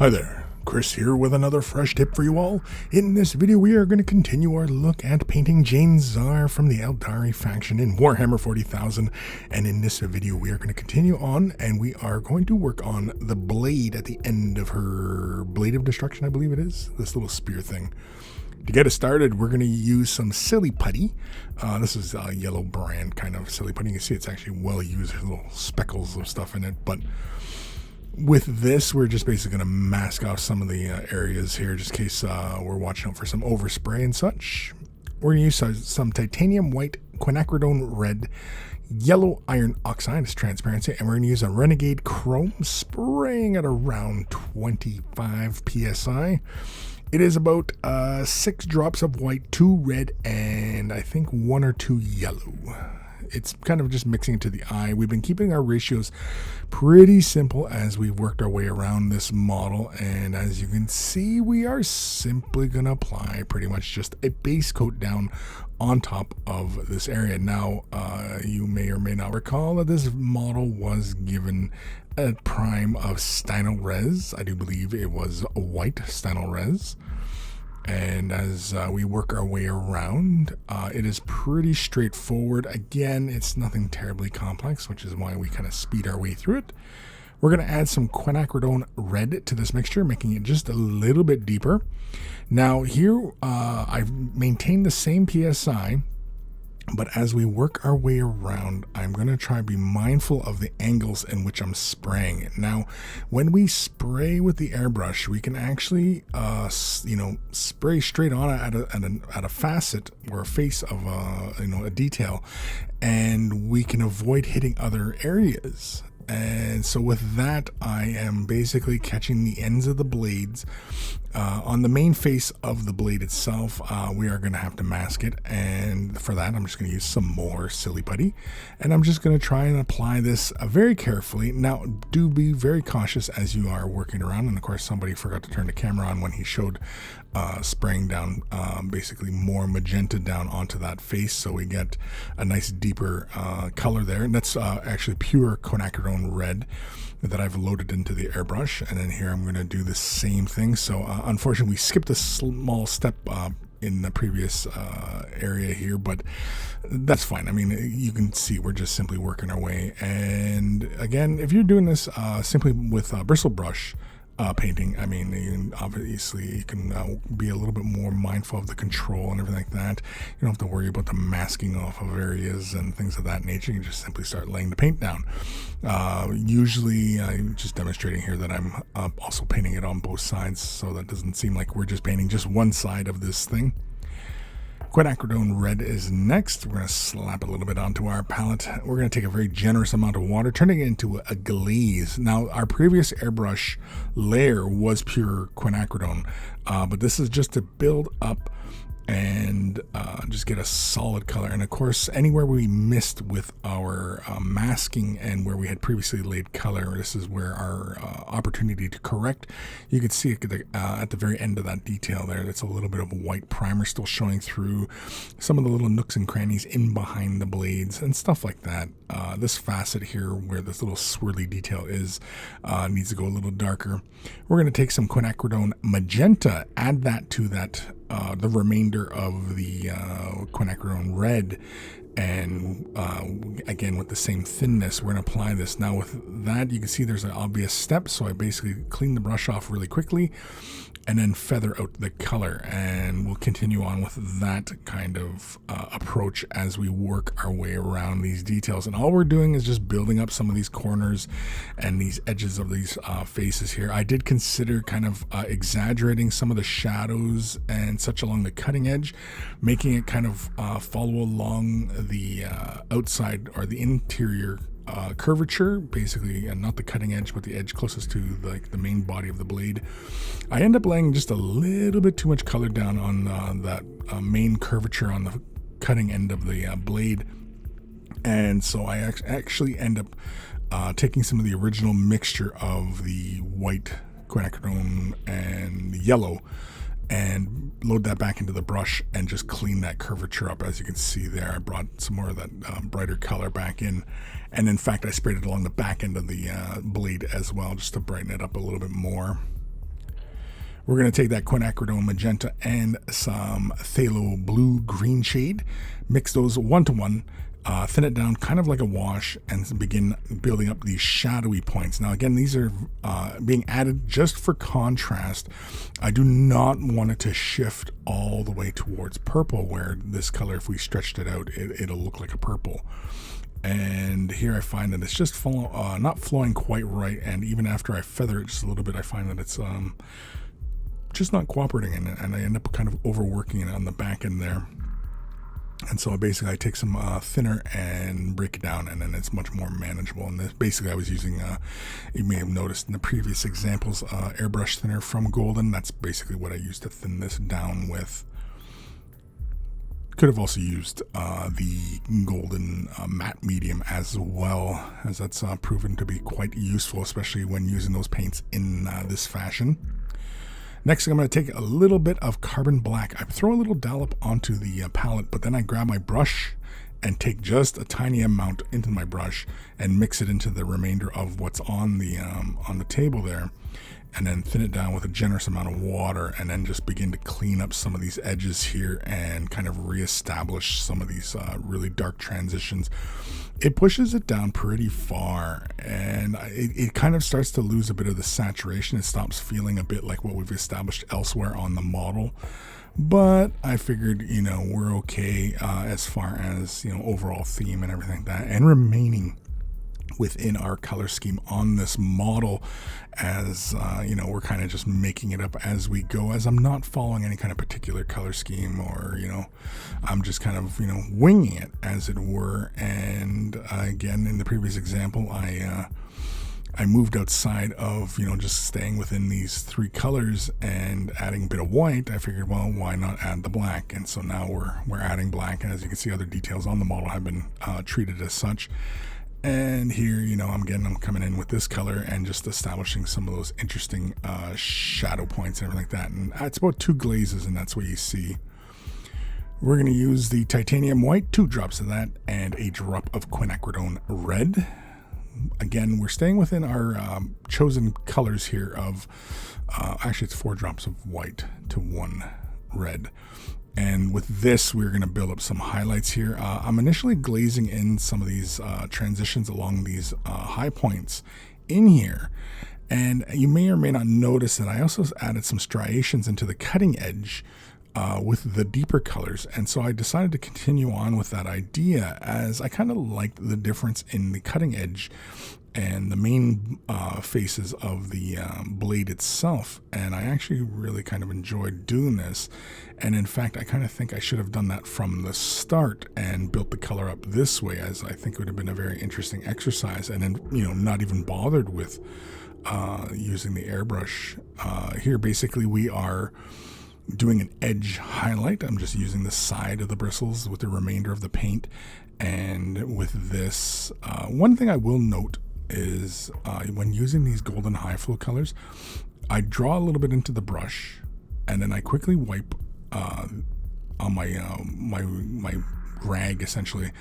Hi there, Chris here with another fresh tip for you all. In this video we are going to continue our look at painting Jain Zar from the Aeldari faction in Warhammer 40,000, and in this video we are going to continue on and we are going to work on the blade at the end of her Blade of Destruction, I believe it is, this little spear thing. To get us started, we're going to use some silly putty. This is a yellow brand kind of silly putty. You can see it's actually well used, there's little speckles of stuff in it, but with this, we're just basically going to mask off some of the areas here, just in case we're watching out for some overspray and such. We're going to use some titanium white, quinacridone red, yellow iron oxide as transparency, and we're going to use a renegade chrome, spraying at around 25 psi. It is about 6 drops of white, 2 red, and I think 1 or 2 yellow. It's kind of just mixing it to the eye. We've been keeping our ratios pretty simple as we've worked our way around this model. And as you can see, we are simply going to apply pretty much just a base coat down on top of this area. Now, you may or may not recall that this model was given a prime of Stynel Res. I do believe it was a white Stynel Res. And as we work our way around, it is pretty straightforward. Again, it's nothing terribly complex, which is why we kind of speed our way through it. We're going to add some quinacridone red to this mixture, making it just a little bit deeper. Now here, I've maintained the same PSI, but as we work our way around, I'm going to try to be mindful of the angles in which I'm spraying it. Now, when we spray with the airbrush, we can actually, spray straight on at a facet or a face of a detail, and we can avoid hitting other areas. And so with that, I am basically catching the ends of the blades. On the main face of the blade itself, we are going to have to mask it. And for that, I'm just going to use some more silly putty. And I'm just going to try and apply this very carefully. Now, do be very cautious as you are working around. And of course, somebody forgot to turn the camera on when he showed spraying down basically more magenta down onto that face. So we get a nice deeper color there. And that's actually pure quinacridone red that I've loaded into the airbrush. And then here I'm going to do the same thing. So unfortunately we skipped a small step in the previous area here, but that's fine. I mean, you can see we're just simply working our way. And again, if you're doing this simply with bristle brush painting, I mean, obviously you can be a little bit more mindful of the control and everything like that. You don't have to worry about the masking off of areas and things of that nature. You can just simply start laying the paint down. Usually I'm just demonstrating here that I'm also painting it on both sides, so that doesn't seem like we're just painting just one side of this thing. Quinacridone red is next. We're going to slap a little bit onto our palette. We're going to take a very generous amount of water, turning it into a glaze. Now, our previous airbrush layer was pure quinacridone, but this is just to build up and just get a solid color. And of course, anywhere we missed with our masking and where we had previously laid color, this is where our opportunity to correct. You can see at the very end of that detail there, that's a little bit of white primer still showing through some of the little nooks and crannies in behind the blades and stuff like that. This facet here where this little swirly detail is needs to go a little darker. We're going to take some quinacridone magenta, add that to that the remainder of the quinacridone red, and again with the same thinness, we're going to apply this. Now with that, you can see there's an obvious step, so I basically clean the brush off really quickly and then feather out the color, and we'll continue on with that kind of approach as we work our way around these details. And all we're doing is just building up some of these corners and these edges of these faces here. I did consider kind of exaggerating some of the shadows and such along the cutting edge, making it kind of follow along the outside or the interior curvature, basically, and not the cutting edge, but the edge closest to the main body of the blade. I end up laying just a little bit too much color down on that main curvature on the cutting end of the blade, and so I actually end up taking some of the original mixture of the white quinacridone and the yellow and load that back into the brush and just clean that curvature up. As you can see there, I brought some more of that brighter color back in, and in fact I sprayed it along the back end of the blade as well, just to brighten it up a little bit more. We're going to take that quinacridone magenta and some phthalo blue green shade, mix those 1-to-1, thin it down kind of like a wash, and begin building up these shadowy points. Now again, these are being added just for contrast. I do not want it to shift all the way towards purple, where this color, if we stretched it out, it'll look like a purple. And here I find that it's just not flowing quite right, and even after I feather it just a little bit, I find that it's just not cooperating in it, and I end up kind of overworking it on the back end there. And so basically I take some thinner and break it down, and then it's much more manageable. And this, basically I was using, you may have noticed in the previous examples, airbrush thinner from Golden. That's basically what I used to thin this down with. Could have also used the Golden matte medium as well, as that's proven to be quite useful, especially when using those paints in this fashion. Next, I'm going to take a little bit of carbon black. I throw a little dollop onto the palette, but then I grab my brush and take just a tiny amount into my brush and mix it into the remainder of what's on the table there, and then thin it down with a generous amount of water, and then just begin to clean up some of these edges here and kind of reestablish some of these really dark transitions. It pushes it down pretty far, and it kind of starts to lose a bit of the saturation. It stops feeling a bit like what we've established elsewhere on the model. But I figured, we're okay as far as, overall theme and everything like that, and remaining within our color scheme on this model, as we're kind of just making it up as we go, as I'm not following any kind of particular color scheme, or I'm just kind of winging it, as it were. And again, in the previous example, I moved outside of just staying within these three colors and adding a bit of white. I figured, well, why not add the black? And so now we're adding black, and as you can see, other details on the model have been treated as such. And here, I'm coming in with this color and just establishing some of those interesting shadow points and everything like that. And it's about 2 glazes, and that's what you see. We're going to use the titanium white, 2 drops of that, and a drop of quinacridone red. Again, we're staying within our chosen colors here of, actually it's 4 drops of white to 1 red. And with this, we're going to build up some highlights here. I'm initially glazing in some of these transitions along these high points in here. And you may or may not notice that I also added some striations into the cutting edge with the deeper colors. And so I decided to continue on with that idea, as I kind of liked the difference in the cutting edge and the main faces of the blade itself. And I actually really kind of enjoyed doing this. And in fact, I kind of think I should have done that from the start and built the color up this way, as I think it would have been a very interesting exercise. And then, not even bothered with using the airbrush. Here, basically, we are doing an edge highlight. I'm just using the side of the bristles with the remainder of the paint. And with this, one thing I will note is when using these golden high flow colors, I draw a little bit into the brush, and then I quickly wipe on my rag, essentially,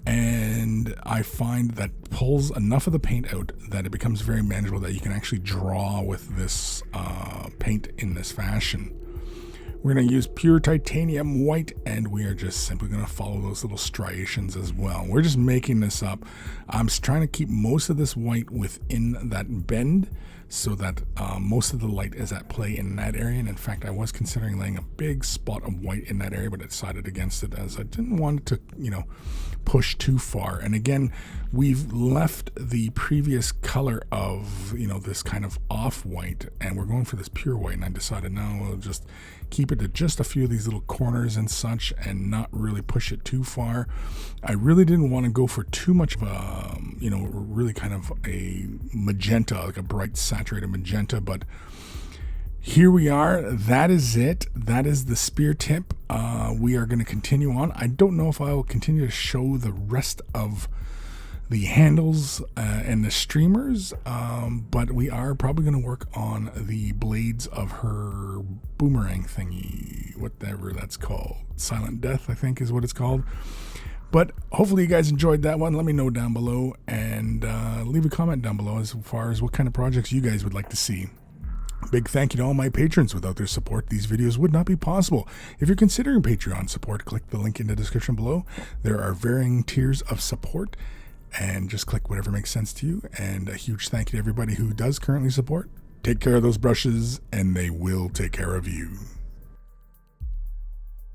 and I find that pulls enough of the paint out that it becomes very manageable, that you can actually draw with this paint in this fashion. We're going to use pure titanium white, and we are just simply going to follow those little striations as well. We're just making this up. I'm trying to keep most of this white within that bend, so that most of the light is at play in that area. And in fact, I was considering laying a big spot of white in that area, but I decided against it, as I didn't want it to, push too far. And again, we've left the previous color of, this kind of off-white, and we're going for this pure white. And I decided, no, we'll just keep it to just a few of these little corners and such, and not really push it too far. I really didn't want to go for too much of a, really kind of a magenta, like a bright saturated magenta, but here we are. That is it. That is the spear tip. We are going to continue on. I don't know if I will continue to show the rest of the handles and the streamers, but we are probably going to work on the blades of her boomerang thingy, whatever that's called. Silent Death, I think, is what it's called. But hopefully you guys enjoyed that one. Let me know down below, and leave a comment down below as far as what kind of projects you guys would like to see. Big thank you to all my patrons. Without their support, these videos would not be possible. If you're considering Patreon support, click the link in the description below. There are varying tiers of support, and just click whatever makes sense to you. And a huge thank you to everybody who does currently support. Take care of those brushes, and they will take care of you.